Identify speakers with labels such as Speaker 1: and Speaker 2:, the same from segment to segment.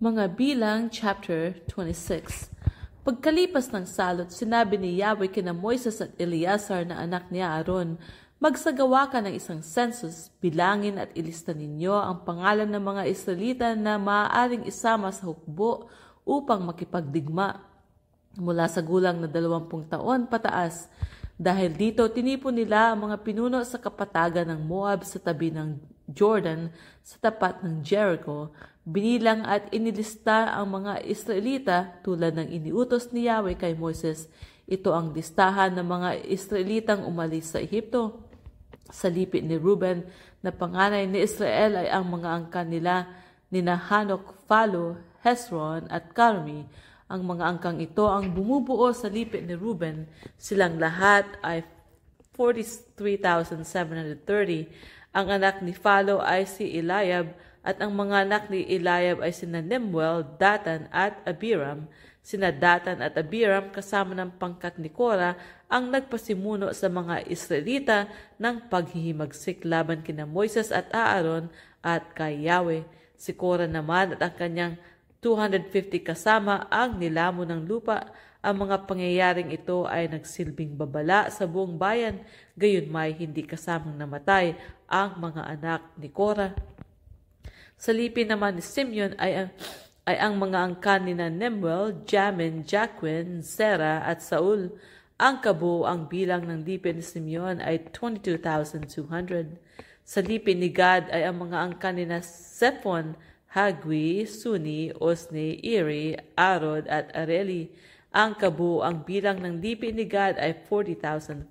Speaker 1: Mga Bilang, Chapter 26. Pagkalipas ng salot, sinabi ni Yahweh kina Moises at Eleazar na anak ni Aaron, magsagawa ka ng isang census, bilangin at ilista ninyo ang pangalan ng mga Israelita na maaaring isama sa hukbo upang makipagdigma mula sa gulang na 20 taon pataas. Dahil dito, tinipon nila ang mga pinuno sa kapatagan ng Moab sa tabi ng Jordan sa tapat ng Jericho. Binilang at inilista ang mga Israelita tulad ng iniutos ni Yahweh kay Moises. Ito ang listahan ng mga Israelitang umalis sa Ehipto. Sa lipi ni Reuben na panganay ni Israel ay ang mga angkan nila ni Hanok, Phalu, Hezron at Carmi. Ang mga angkang ito ang bumubuo sa lipi ni Reuben. Silang lahat ay 43,730. Ang anak ni Phalu ay si Eliab at ang mga anak ni Eliab ay sina Nemuel, Datan at Abiram. Sina Datan at Abiram kasama ng pangkat ni Korah ang nagpasimuno sa mga Israelita ng paghihimagsik laban kina Moises at Aaron at kay Yahweh. Si Korah naman at ang kanyang 250 kasama ang nilamon ng lupa. Ang mga pangyayaring ito ay nagsilbing babala sa buong bayan, gayon may hindi kasamang namatay ang mga anak ni Korah. Sa lipi naman ni Simeon ay ang mga angkan ni Nemuel, Jamin, Jacquin, Zerah at Saul. Ang kabuoang bilang ng lipi ni Simeon ay 22,200. Sa lipi ni Gad ay ang mga angkan ni Zephon, Hagwi, Suni, Osni, Iri, Arod at Areli. Ang kabuoang bilang ng lipi ni Gad ay 40,500.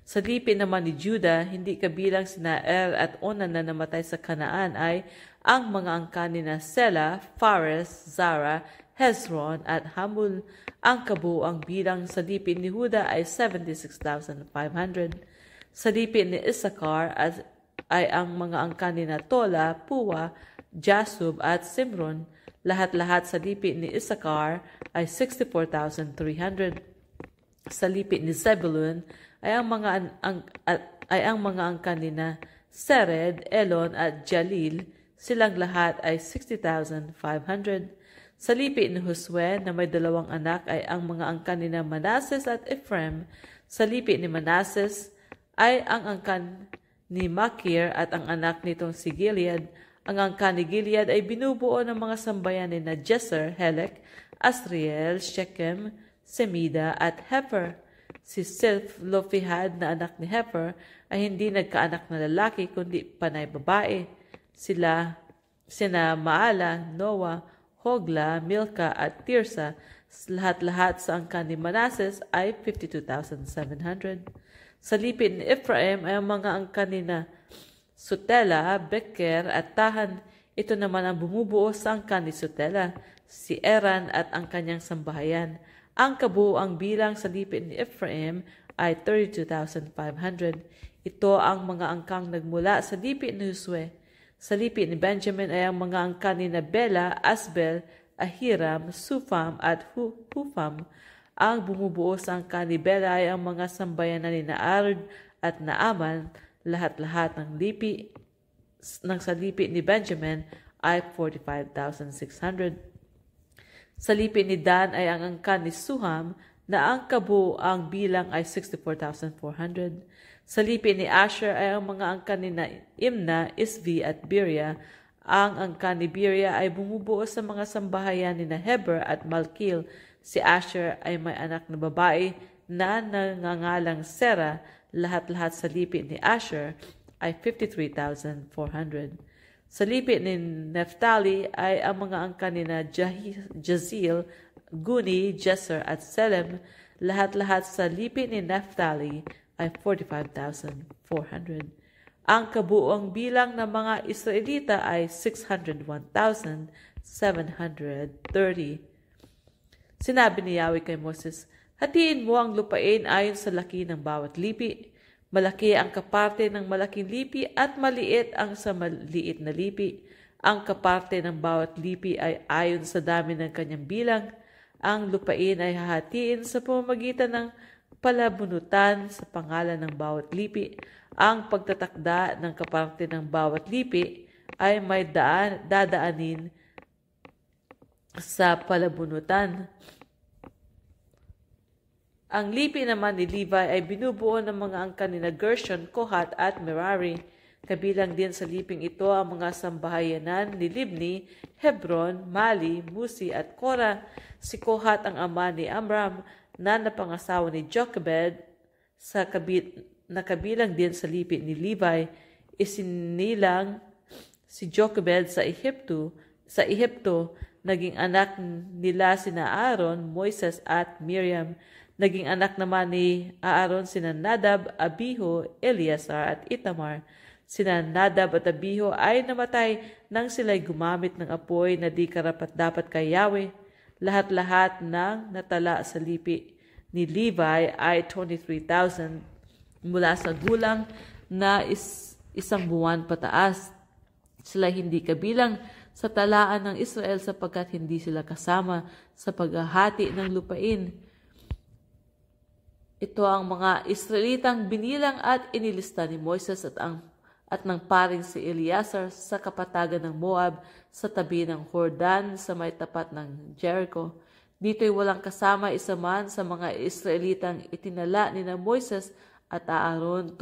Speaker 1: Sa lipi naman ni Judah, hindi kabilang sina at Onan na namatay sa Kanaan ay ang mga angkan ni Sela, Fares, Zara, Hezron at Hamul. Ang kabuoang bilang sa lipi ni Huda ay 76,500. Sa lipi ni Issachar ay ang mga angkan ni Tola, Puwa, Jasub at Simron. Lahat-lahat sa lipi ni Issachar ay 64,300. Sa lipi ni Zebulun ay ang mga angkan ni Sered, Elon at Jalil. Silang lahat ay 60,500. Sa lipi ni Josue na may 2 anak ay ang mga angkan ni Manases at Ephraim. Sa lipi ni Manases ay ang angkan ni Makir at ang anak nitong si Gilead. Ang angkan ni Gilead ay binubuo ng mga sambayan ni Jeser, Helek, Asriel, Shechem, Semida at Hefer. Si Silf-Lofihad na anak ni Hefer ay hindi nagkaanak na lalaki kundi panay babae. Sina Maala, Noah, Hogla, Milka at Tirsa. Lahat-lahat sa angkan ni Manases ay 52,700. Sa lipi ni Ephraim ay ang mga angkan ni Sutela, Beker at Tahan. Ito naman ang bumubuo sa angkan ni Sutela, si Eran at ang kanyang sambahayan. Ang kabuoang bilang sa lipi ni Ephraim ay 32,500. Ito ang mga angkang nagmula sa lipi ni Josue. Sa lipi ni Benjamin ay ang mga angkan ni Bela, Asbel, Ahiram, Sufam at Hufam. Ang bumubuo sa angkan ni Bela ay ang mga sambayanan ni Ard at Naaman. Lahat-lahat ng lipi sa lipi ni Benjamin ay 45,600. Sa lipi ni Dan ay ang angkan ni Suham na ang kabuoang bilang ay 64,400. Sa lipi ni Asher ay ang mga angkan ni Imna, Isvi at Biria. Ang angkan ni Biria ay bumubuo sa mga sambahayan ni Heber at Malkil. Si Asher ay may anak na babae na nangangalang Serah. Lahat-lahat sa lipi ni Asher ay 53,400. Sa lipi ni Naphtali ay ang mga angkan ni Jazil, Guni, Jeser at Selem. Lahat-lahat sa lipi ni Naphtali ay 45,400. Ang kabuoang bilang ng mga Israelita ay 601,730. Sinabi ni Yahweh kay Moses, hatiin mo ang lupain ayon sa laki ng bawat lipi. Malaki ang kaparte ng malaking lipi at maliit ang sa maliit na lipi. Ang kaparte ng bawat lipi ay ayon sa dami ng kanyang bilang. Ang lupain ay hahatiin sa pamamagitan ng palabunutan sa pangalan ng bawat lipi. Ang pagtatakda ng kaparte ng bawat lipi ay may dadaanin sa palabunutan. Ang lipi naman ni Levi ay binubuo ng mga angkan ni Gershon, Kohat at Merari. Kabilang din sa liping ito ang mga sambahayanan ni Libni, Hebron, Mali, Musi at Kora. Si Kohat ang ama ni Amram na napangasawa ni Jochebed na kabilang din sa lipi ni Levi. Isinilang si Jochebed sa Ehipto, naging anak nila sina Aaron, Moises at Miriam. Naging anak naman ni Aaron sina Nadab, Abihu, Eleazar at Itamar. Sina Nadab at Abihu ay namatay nang sila'y gumamit ng apoy na di karapat-dapat kay Yahweh. Lahat-lahat ng natala sa lipi ni Levi ay 23,000 mula sa gulang na isang buwan pataas. Sila hindi kabilang sa talaan ng Israel sapagkat hindi sila kasama sa paghahati ng lupain. Ito ang mga Israelitang binilang at inilista ni Moises at ng paring si Eleazar sa kapatagan ng Moab sa tabi ng Jordan sa may tapat ng Jericho. Dito'y walang kasama isa man sa mga Israelitang itinala ni na Moises at Aaron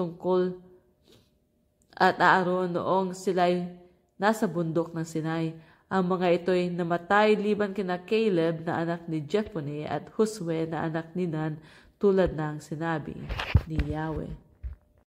Speaker 1: noong sila'y nasa bundok ng Sinai. Ang mga ito'y namatay liban kina Caleb na anak ni Jephunneh at Josue na anak ni Nun tulad ng sinabi ni Yahweh.